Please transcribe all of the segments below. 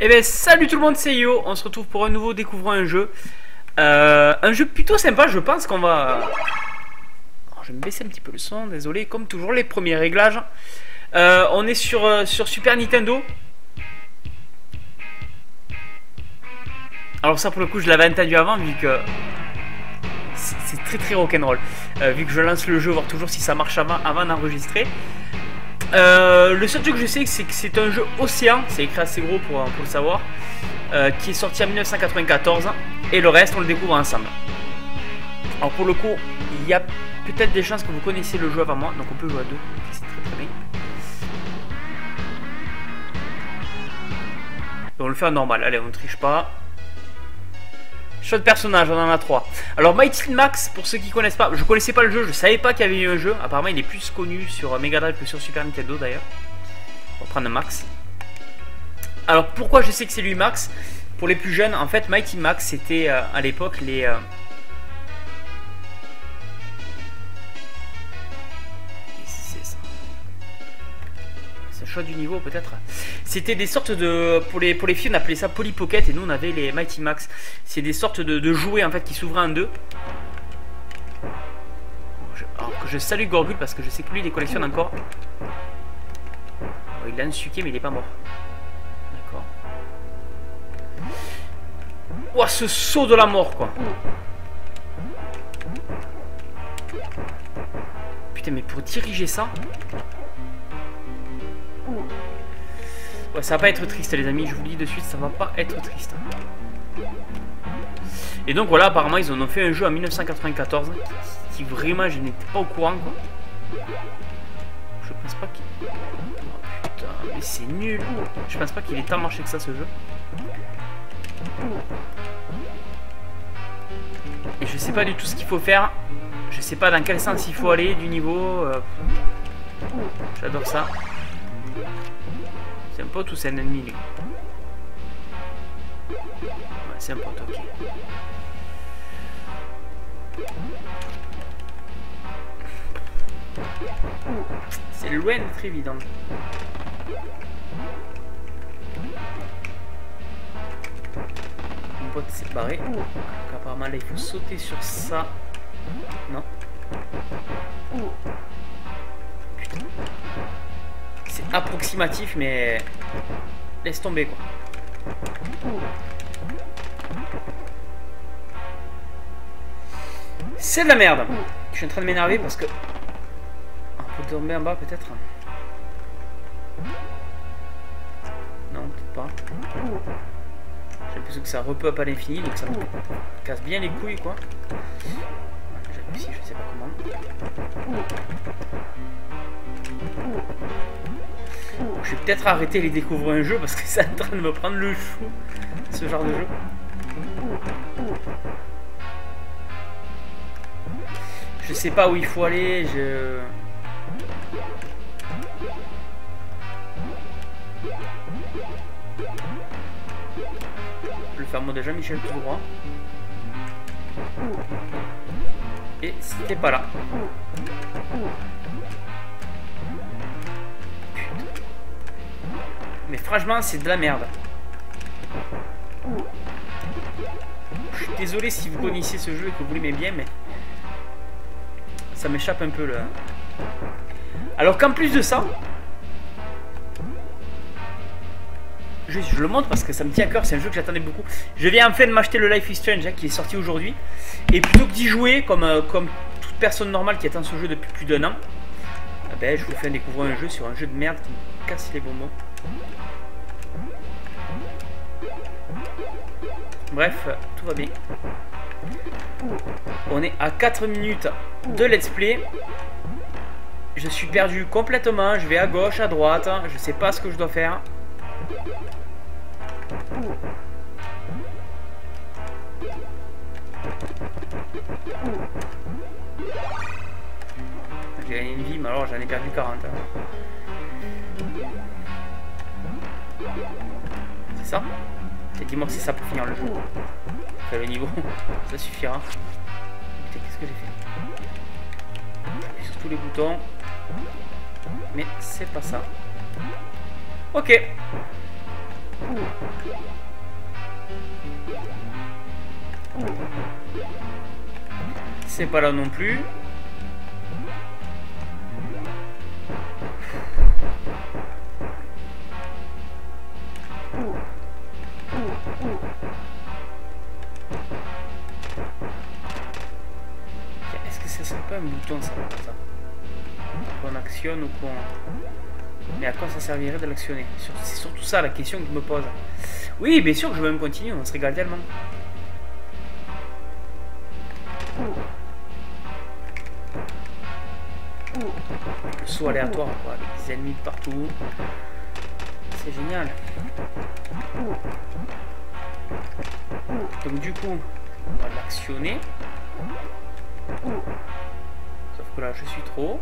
Eh ben salut tout le monde, c'est Yo. On se retrouve pour un nouveau découvrant un jeu. Un jeu plutôt sympa, je pense qu'on va... Alors, je vais me baisser un petit peu le son, désolé. Comme toujours, les premiers réglages. On est sur Super Nintendo. Alors ça pour le coup je l'avais entendu avant vu que c'est très rock'n'roll. Vu que je lance le jeu, voir toujours si ça marche avant d'enregistrer. Le seul truc que je sais c'est que c'est un jeu Océan, c'est écrit assez gros pour le savoir, qui est sorti en 1994 et le reste on le découvre ensemble. Alors pour le coup il y a peut-être des chances que vous connaissiez le jeu avant moi, donc on peut jouer à deux, c'est très bien. Et on le fait en normal, allez on ne triche pas. Choix de personnage, on en a 3. Alors Mighty Max, pour ceux qui connaissent pas, je connaissais pas le jeu, je savais pas qu'il y avait eu un jeu. Apparemment il est plus connu sur Mega Drive que sur Super Nintendo d'ailleurs. On va prendre Max. Alors pourquoi je sais que c'est lui Max? Pour les plus jeunes, en fait Mighty Max c'était à l'époque les... choix du niveau peut-être. C'était des sortes de... Pour les filles on appelait ça Polly Pocket et nous on avait les Mighty Max. C'est des sortes de jouets en fait qui s'ouvraient en deux. Alors que je salue Gorgul parce que je sais que lui il les collectionne encore. Oh, il l'a insuqué mais il est pas mort. D'accord. Ouah, ce saut de la mort quoi. Putain mais pour diriger ça... Ouais, ça va pas être triste les amis, je vous le dis de suite, ça va pas être triste. Et donc voilà, apparemment ils en ont fait un jeu en 1994 qui vraiment je n'étais pas au courant quoi. Je pense pas qu'il... Oh, putain, mais c'est nul. Je pense pas qu'il ait tant marché que ça ce jeu. Et je sais pas du tout ce qu'il faut faire. Je sais pas dans quel sens il faut aller du niveau. J'adore ça. C'est un pote ou c'est un ennemi lui? Ouais, c'est un pote, ok. C'est loin d'être évident. Mon pote s'est barré. Donc apparemment là il faut sauter sur ça. Non. Putain. C'est approximatif mais laisse tomber quoi. C'est de la merde. Je suis en train de m'énerver parce que on peut tomber en bas peut-être. Non peut-être pas. J'ai l'impression que ça repop à l'infini donc ça me casse bien les couilles quoi. J'appuie ici, je sais pas comment. Je vais peut-être arrêter les découvrir un jeu parce que c'est en train de me prendre le chou, ce genre de jeu. Je sais pas où il faut aller, je le faire moi déjà Michel tout droit. Et c'était pas là. Mais franchement, c'est de la merde. Je suis désolé si vous connaissez ce jeu et que vous l'aimez bien, mais ça m'échappe un peu là. Alors qu'en plus de ça, je le montre parce que ça me tient à cœur, c'est un jeu que j'attendais beaucoup. Je viens enfin de m'acheter le Life is Strange hein, qui est sorti aujourd'hui. Et plutôt que d'y jouer comme toute personne normale qui attend ce jeu depuis plus d'1 an, ben, je vous fais découvrir un jeu sur un jeu de merde qui me casse les bonbons. Bref, tout va bien. On est à 4 minutes de let's play. Je suis perdu complètement. Je vais à gauche, à droite. Je sais pas ce que je dois faire. J'ai gagné une vie, mais alors j'en ai perdu 40. C'est ça? Et dis-moi que c'est ça pour finir le jeu. Enfin, le niveau, ça suffira. Putain, qu'est-ce que j'ai fait? J'appuie sur tous les boutons. Mais c'est pas ça. Ok. C'est pas là non plus. Est-ce que ça serait pas un bouton ça, comme ça qu'on actionne ou qu'on... Mais à quoi ça servirait de l'actionner? C'est surtout ça la question que je me pose. Oui, bien sûr que je veux même continuer, on se régale tellement. Le saut aléatoire, quoi, avec des ennemis de partout. C'est génial. Donc du coup, on va l'actionner. Sauf que là, je suis trop.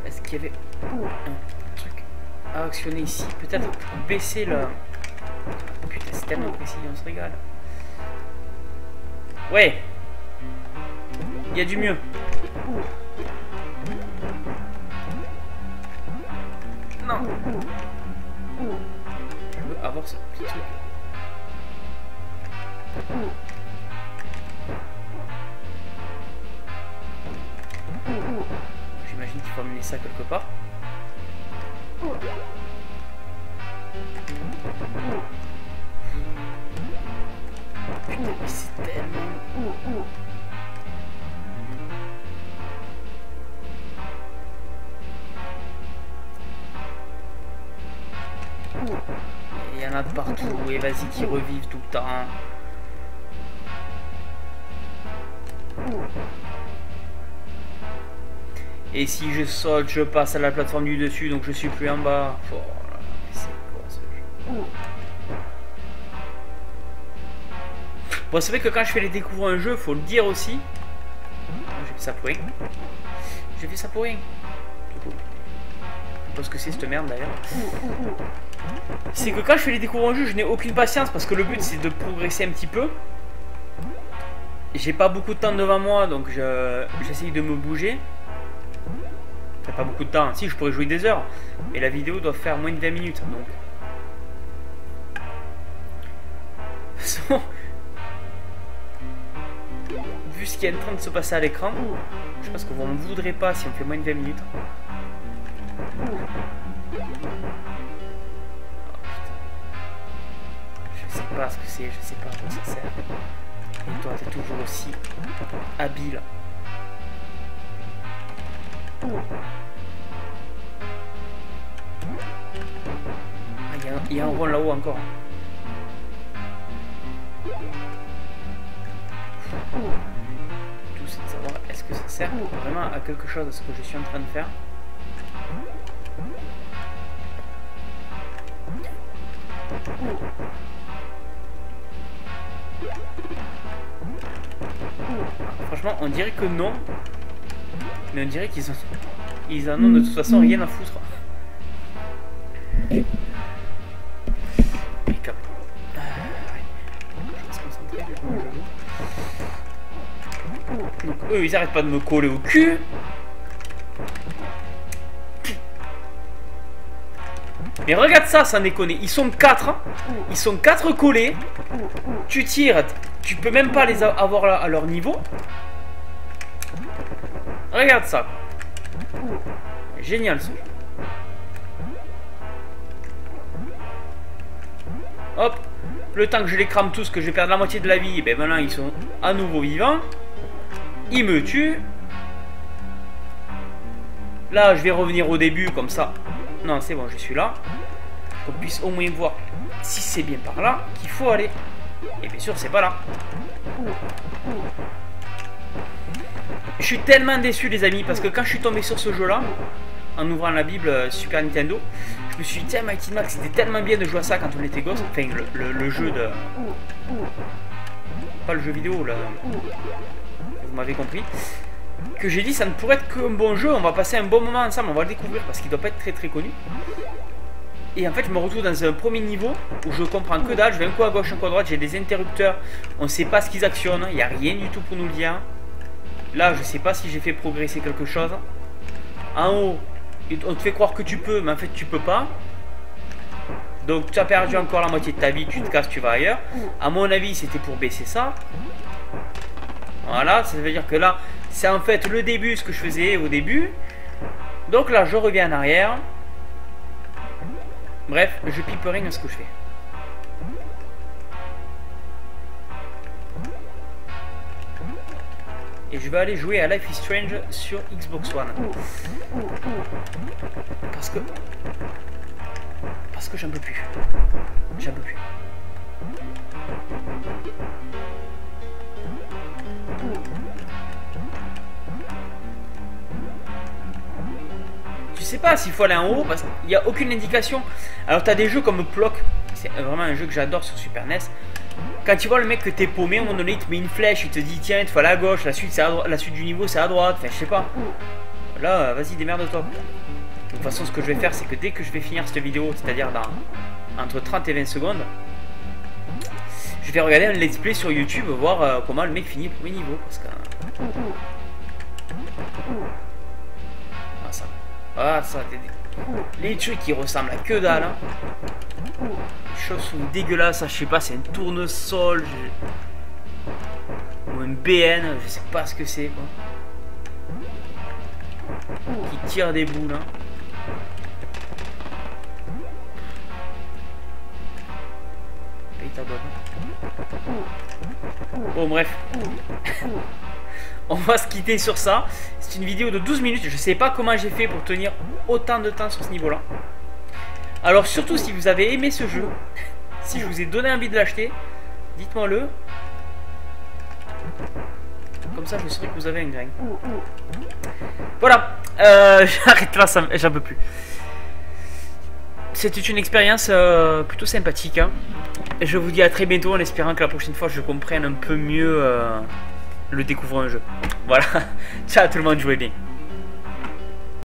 Est-ce qu'il y avait un truc à actionner ici? Peut-être baisser le... Putain, c'est tellement précis, on se régale. Ouais. Il y a du mieux. Non. Je veux avoir ce petit truc. J'imagine qu'il faut amener ça quelque part. Putain, mais c'est tellement... Il y en a de partout, et vas-y qui revivent tout le temps. Et si je saute, je passe à la plateforme du dessus, donc je suis plus en bas. Oh là là, c'est quoi ce jeu? Bon, c'est vrai que quand je fais les découvrir un jeu, faut le dire aussi. J'ai fait ça pour rien. J'ai fait ça pour rien. Je sais pas ce que c'est cette merde d'ailleurs. C'est que quand je fais les découvrir un jeu, je n'ai aucune patience parce que le but c'est de progresser un petit peu. J'ai pas beaucoup de temps devant moi, donc j'essaye de me bouger. Enfin, pas beaucoup de temps. Si, je pourrais jouer des heures, mais la vidéo doit faire moins de 20 minutes, donc. Vu ce qui est en train de se passer à l'écran, je pense que vous ne voudrez pas si on fait moins de 20 minutes. Oh, je sais pas ce que c'est, je sais pas à quoi ça sert. Et toi, t'es toujours aussi habile. Ah, il y a un rond là-haut encore. Tout c'est de savoir est-ce que ça sert vraiment à quelque chose à ce que je suis en train de faire. Franchement, on dirait que non. Mais on dirait ils en ont de toute façon rien à foutre. Donc eux ils arrêtent pas de me coller au cul. Mais regarde ça, sans déconner, ils sont 4 hein. Ils sont 4 collés. Tu tires, tu peux même pas les avoir à leur niveau. Regarde ça. Génial ce jeu. Hop. Le temps que je les crame tous, que je vais perdre la moitié de la vie, et ben maintenant ils sont à nouveau vivants. Ils me tuent. Là je vais revenir au début comme ça. Non c'est bon, je suis là. Qu'on puisse au moins voir si c'est bien par là qu'il faut aller. Et bien sûr c'est pas là. Je suis tellement déçu les amis, parce que quand je suis tombé sur ce jeu là, en ouvrant la Bible Super Nintendo, je me suis dit, tiens Mighty Max, c'était tellement bien de jouer à ça quand on était gosse. Enfin le jeu de... Pas le jeu vidéo là. Vous m'avez compris. Que j'ai dit ça ne pourrait être qu'un bon jeu, on va passer un bon moment ensemble, on va le découvrir parce qu'il doit pas être très très connu. Et en fait je me retrouve dans un premier niveau où je comprends que dalle, je vais un coup à gauche, un coup à droite, j'ai des interrupteurs, on sait pas ce qu'ils actionnent, il n'y a rien du tout pour nous le dire. Là je sais pas si j'ai fait progresser quelque chose. En haut, on te fait croire que tu peux, mais en fait tu peux pas. Donc tu as perdu encore la moitié de ta vie, tu te casses, tu vas ailleurs. À mon avis, c'était pour baisser ça. Voilà, ça veut dire que là, c'est en fait le début, ce que je faisais au début. Donc là, je reviens en arrière. Bref, je pipe rien à ce que je fais. Et je vais aller jouer à Life is Strange sur Xbox One. Parce que j'en peux plus. J'en peux plus. Je sais pas s'il faut aller en haut parce qu'il n'y a aucune indication. Alors tu as des jeux comme Plock, c'est vraiment un jeu que j'adore sur Super NES. Quand tu vois le mec que t'es paumé, à un moment donné il te met une flèche, il te dit tiens il te faut à la gauche, la suite, la suite du niveau c'est à droite, enfin je sais pas. Là vas-y démerde-toi. De toute façon ce que je vais faire c'est que dès que je vais finir cette vidéo, c'est-à-dire dans entre 30 et 20 secondes, je vais regarder un let's play sur YouTube, voir comment le mec finit le premier niveau. Parce que... Ah ça, les trucs qui ressemblent à que dalle. Hein. Les choses sont dégueulasses, je sais pas, c'est un tournesol ou un BN, je sais pas ce que c'est quoi. Qui tire des boules. Hein. Paye ta boîte. Bon bref. On va se quitter sur ça. C'est une vidéo de 12 minutes. Je sais pas comment j'ai fait pour tenir autant de temps sur ce niveau là. Alors surtout si vous avez aimé ce jeu, si je vous ai donné envie de l'acheter, dites-moi le. Comme ça je saurai que vous avez un grain. Voilà, j'arrête là, j'en peux plus. C'était une expérience plutôt sympathique. Hein. Je vous dis à très bientôt en espérant que la prochaine fois je comprenne un peu mieux le découvrir un jeu. Voilà, ciao tout le monde, jouez bien.